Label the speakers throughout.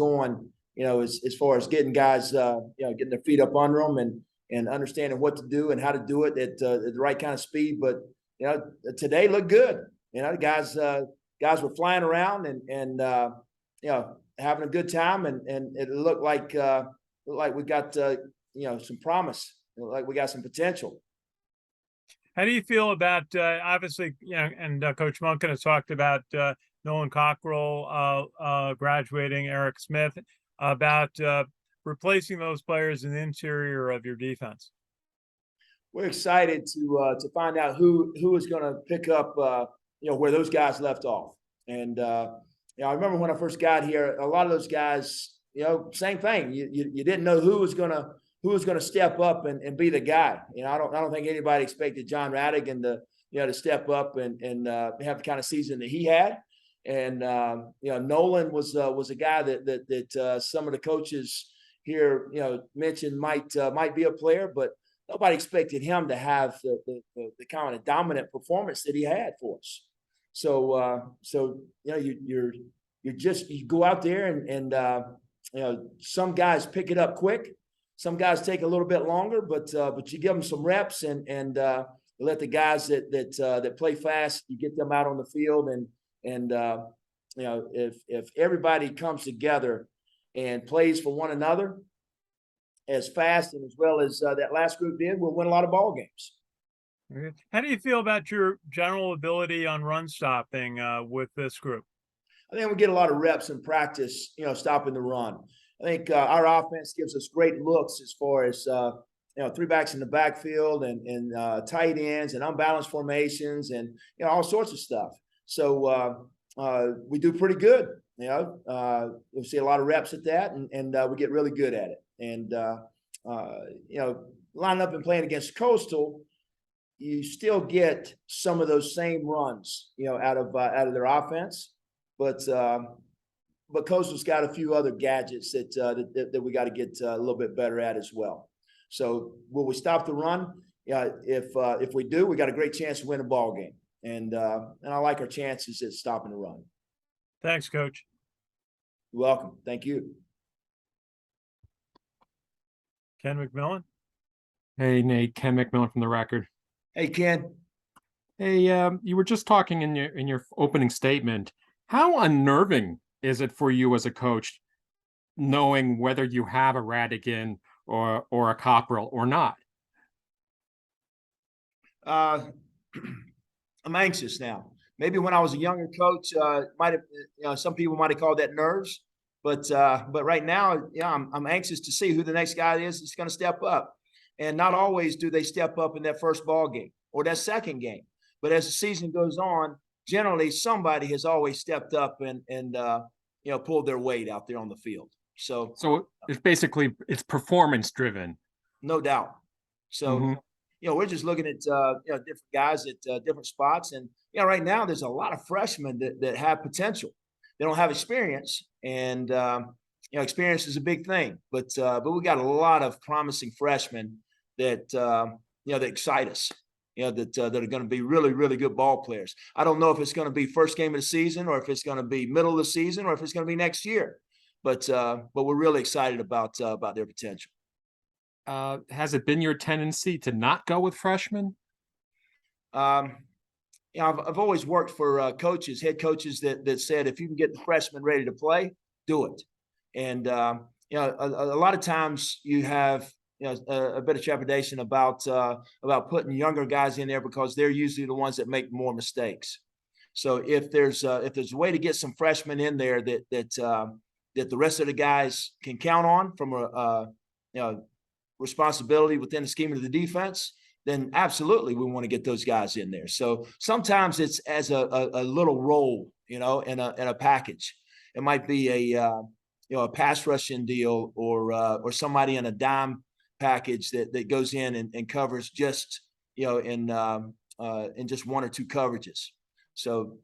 Speaker 1: going, as far as getting guys, getting their feet up under them and understanding what to do and how to do it at the right kind of speed. But today looked good. The guys were flying around and having a good time, and it looked like we got some promise, like we got some potential.
Speaker 2: How do you feel about obviously, and Coach Monken has talked about Nolan Cockrell graduating, Eric Smith, about replacing those players in the interior of your defense?
Speaker 1: We're excited to find out who is going to pick up where those guys left off. And I remember when I first got here, a lot of those guys, same thing. You didn't know who was going to step up and be the guy. I don't think anybody expected John Radigan to step up and have the kind of season that he had. And Nolan was a guy that some of the coaches here mentioned might be a player, but nobody expected him to have the kind of dominant performance that he had for us. So you go out there and some guys pick it up quick. Some guys take a little bit longer, but you give them some reps and let the guys that play fast, you get them out on the field and if everybody comes together and plays for one another as fast and as well as that last group did, we'll win a lot of ball games.
Speaker 2: How do you feel about your general ability on run stopping with this group?
Speaker 1: I think we get a lot of reps in practice, stopping the run. I think our offense gives us great looks as far as three backs in the backfield and tight ends and unbalanced formations and all sorts of stuff. So we do pretty good. We'll see a lot of reps at that, and we get really good at it. And lining up and playing against Coastal, you still get some of those same runs, out of their offense, but Coastal's got a few other gadgets that we got to get a little bit better at as well. So will we stop the run? If we do, we got a great chance to win a ball game, and I like our chances at stopping the run.
Speaker 2: Thanks, Coach.
Speaker 1: You're welcome. Thank you.
Speaker 2: Ken McMillan.
Speaker 3: Hey, Nate. Ken McMillan from The Record.
Speaker 1: Hey, Ken.
Speaker 3: Hey, you were just talking in your opening statement. How unnerving is it for you as a coach, knowing whether you have a Radigan or a Cockrell or not?
Speaker 1: I'm anxious now. Maybe when I was a younger coach, might have some people might have called that nerves, but right now, I'm anxious to see who the next guy is that's going to step up. And not always do they step up in that first ball game or that second game, but as the season goes on, generally somebody has always stepped up and pulled their weight out there on the field. So it's performance driven, no doubt. So we're just looking at different guys at different spots, and right now there's a lot of freshmen that have potential. They don't have experience, and experience is a big thing. But we got a lot of promising freshmen that that excite us. That are going to be really, really good ball players. I don't know if it's going to be first game of the season or if it's going to be middle of the season or if it's going to be next year. But we're really excited about their potential.
Speaker 3: Has it been your tendency to not go with freshmen?
Speaker 1: I've always worked for head coaches that said if you can get the freshmen ready to play, do it. And a lot of times you have a bit of trepidation about putting younger guys in there because they're usually the ones that make more mistakes. So if there's a way to get some freshmen in there that the rest of the guys can count on from a responsibility within the scheme of the defense, then absolutely we want to get those guys in there. So sometimes it's as a little role, in a package. It might be a pass rushing deal or somebody in a dime package that goes in and covers just in just one or two coverages. So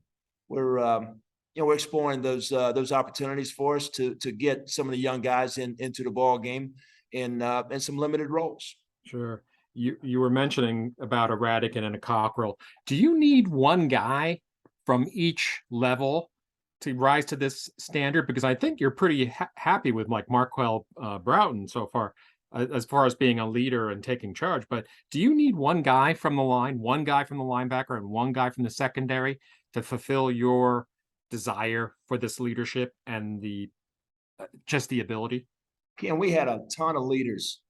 Speaker 1: we're exploring those opportunities for us to get some of the young guys into the ball game in some limited roles.
Speaker 3: Sure. You were mentioning about a Radigan and a Cockrell. Do you need one guy from each level to rise to this standard? Because I think you're pretty happy with like Marquel Broughton so far as being a leader and taking charge. But do you need one guy from the line, one guy from the linebacker, and one guy from the secondary to fulfill your desire for this leadership and just the ability?
Speaker 1: Ken, we had a ton of leaders,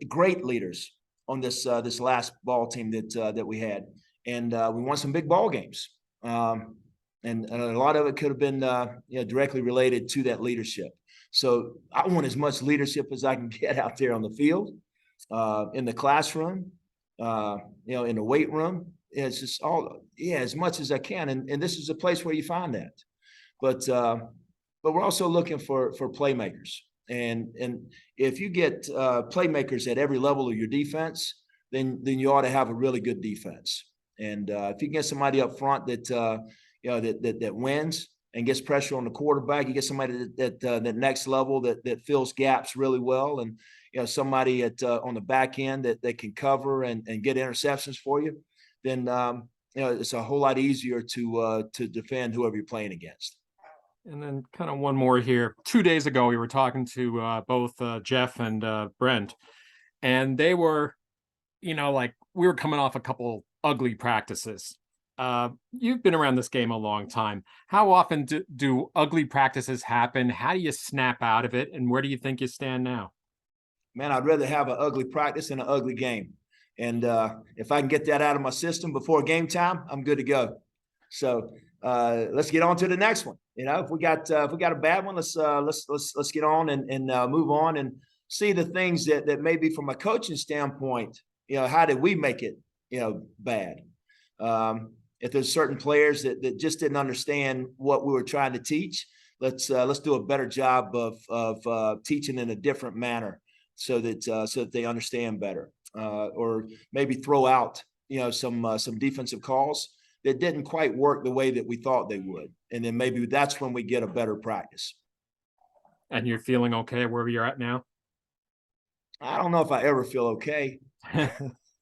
Speaker 1: great leaders on this last ball team that we had, and we won some big ball games. And a lot of it could have been directly related to that leadership. So I want as much leadership as I can get out there on the field, in the classroom, in the weight room. It's just as much as I can. And this is a place where you find that. But we're also looking for playmakers. And if you get playmakers at every level of your defense, then you ought to have a really good defense. And if you get somebody up front that that wins and gets pressure on the quarterback, you get somebody that next level that fills gaps really well, and somebody on the back end that can cover and get interceptions for you, then it's a whole lot easier to defend whoever you're playing against.
Speaker 3: And then kind of one more here. 2 days ago, we were talking to both Jeff and Brent, and they were, like we were coming off a couple ugly practices. You've been around this game a long time. How often do ugly practices happen? How do you snap out of it? And where do you think you stand now?
Speaker 1: Man, I'd rather have an ugly practice than an ugly game. And if I can get that out of my system before game time, I'm good to go. So let's get on to the next one. If we got a bad one, let's get on and move on and see the things that maybe from a coaching standpoint, how did we make it, bad? If there's certain players that just didn't understand what we were trying to teach, let's do a better job of teaching in a different manner so that they understand better, or maybe throw out some defensive calls that didn't quite work the way that we thought they would, and then maybe that's when we get a better practice.
Speaker 3: And you're feeling okay where you're at now?
Speaker 1: I don't know if I ever feel okay.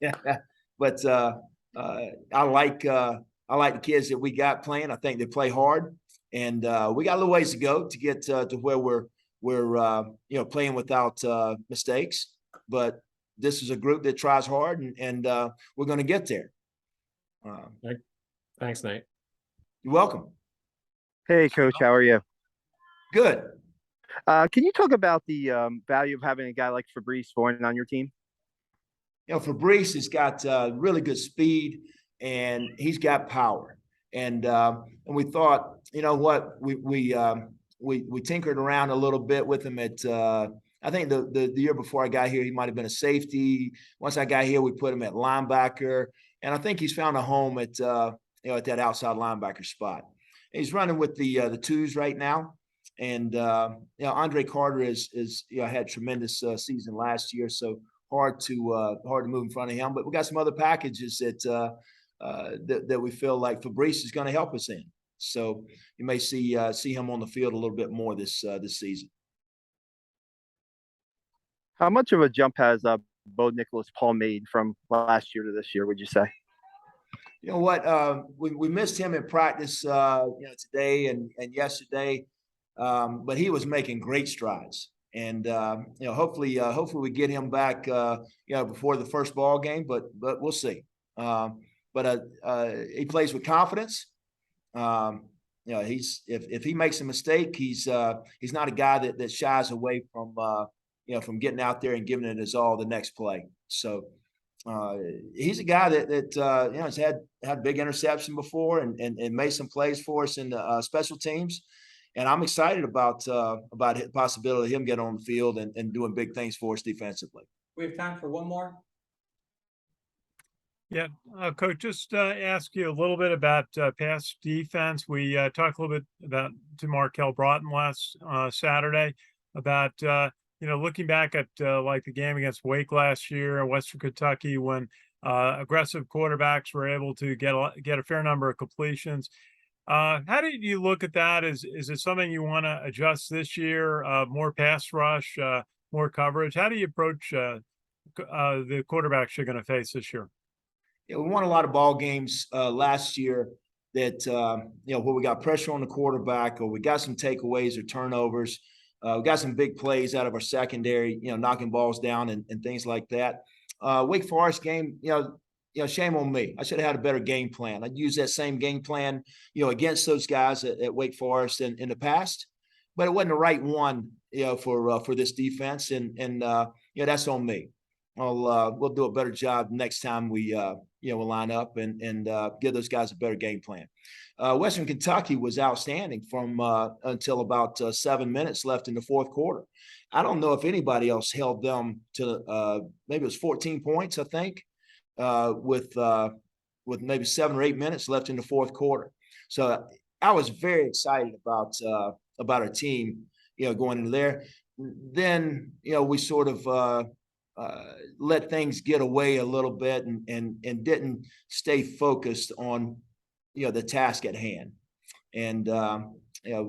Speaker 1: Yeah, but I like the kids that we got playing. I think they play hard, and we got a little ways to go to get to where we're playing without mistakes. But this is a group that tries hard, and we're going to get there.
Speaker 3: Thanks, Nate.
Speaker 1: You're welcome.
Speaker 4: Hey, Coach, how are you?
Speaker 1: Good.
Speaker 4: Can you talk about the value of having a guy like Fabrice Voin on your team?
Speaker 1: Fabrice has got really good speed, and he's got power. And we thought, we tinkered around a little bit with him at I think the year before I got here, he might have been a safety. Once I got here, we put him at linebacker, and I think he's found a home at at that outside linebacker spot. And he's running with the twos right now. And Andre Carter is had tremendous season last year, so hard to move in front of him. But we got some other packages that we feel like Fabrice is going to help us in. So you may see him on the field a little bit more this season.
Speaker 4: How much of a jump has Bo Nicholas-Paul made from last year to this year, would you say?
Speaker 1: You know what? We missed him in practice, today and yesterday, but he was making great strides. And hopefully we get him back, before the first ball game. But we'll see. But he plays with confidence. He's if he makes a mistake, he's not a guy that shies away from getting out there and giving it his all the next play. So he's a guy that has had big interception before and made some plays for us in the special teams. And I'm excited about the possibility of him getting on the field and doing big things for us defensively.
Speaker 5: We have time for one more.
Speaker 2: Yeah, Coach, just ask you a little bit about pass defense. We talked a little bit about to Marquel Broughton last Saturday about looking back at like the game against Wake last year in Western Kentucky when aggressive quarterbacks were able to get a fair number of completions. How did you look at that? Is it something you want to adjust this year? More pass rush, more coverage? How do you approach the quarterbacks you're going to face this year?
Speaker 1: Yeah, we won a lot of ball games last year that, where we got pressure on the quarterback, or we got some takeaways or turnovers. We got some big plays out of our secondary, knocking balls down and things like that. Wake Forest game, shame on me. I should have had a better game plan. I'd use that same game plan, against those guys at Wake Forest in the past, but it wasn't the right one, for this defense, and that's on me. We'll do a better job next time we'll line up and give those guys a better game plan. Western Kentucky was outstanding from until about 7 minutes left in the fourth quarter. I don't know if anybody else held them to maybe it was 14 points, I think, with maybe 7 or 8 minutes left in the fourth quarter. So I was very excited about our team, going into there. Then we sort of let things get away a little bit and didn't stay focused on the task at hand. And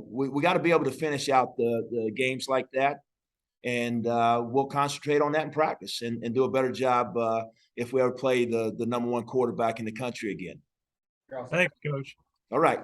Speaker 1: we got to be able to finish out the games like that, and we'll concentrate on that in practice and do a better job if we ever play the number one quarterback in the country again.
Speaker 2: Thanks, Coach.
Speaker 1: All right.